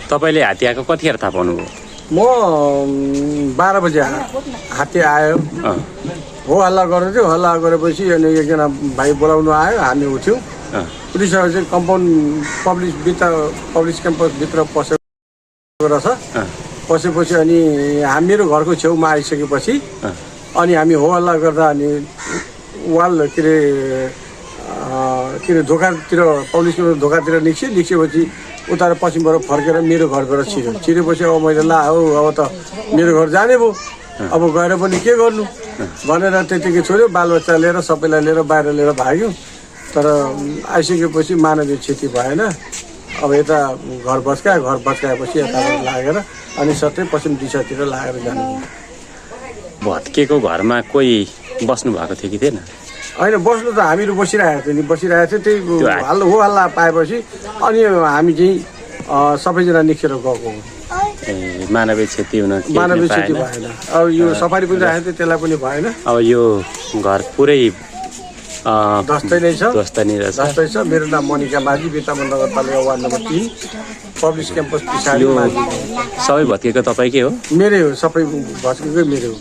तपाईँले हात्ती आएको कतिखेर थाहा पाउनुभयो? म 12 बजे हात्ती आयो हो हल्ला गर्दै थियो। हल्ला गरेपछि अनि एकजना भाइ बोलाउनु आयो, हामी उठ्यौँ। पुलिसहरू चाहिँ कम्पाउन्ड पब्लिक क्याम्पसभित्र पसेको रहेछ। पसेपछि अनि मेरो घरको छेउमा आइसकेपछि अनि हामी हो हल्ला गर्दा अनि वाल के अरे ढोकातिर पब्लिकको ढोकातिर निस्केपछि उता पश्चिमबाट फर्केर मेरो घरबाट छिरेपछि अब मैले ला हो अब त मेरो घर जाने भयो, अब गएर पनि के गर्नु भनेर त्यतिकै छोड्यो। बालबच्चा लिएर सबैलाई लिएर बाहिर लिएर भाग्यौँ। तर आइसकेपछि मानवीय क्षति भएन। अब यता घर भत्काएपछि यता लागेर अनि सट्टै पश्चिम दिशातिर लागेर जानु। भत्केको घरमा कोही बस्नु भएको थियो कि थिएन? होइन, बस्नु त हामीहरू बसिरहेको थियो। त्यही हल्ला पाएपछि अनि हामी चाहिँ सबैजना निस्केर गएको। मानवीय क्षति हुन मानवीय क्षति भएन। अब यो सफारी पनि राखेको थियो, त्यसलाई पनि भएन। अब यो घर पुरै दस्तै छ। मेरो नाम मनिका माझी, बितामा नगरपालिका वार्ड नम्बर 3, पब्लिक क्याम्पस पछाडि। सबै भत्केको तपाईँकै हो? मेरै हो, सबै भत्केकै मेरो हो।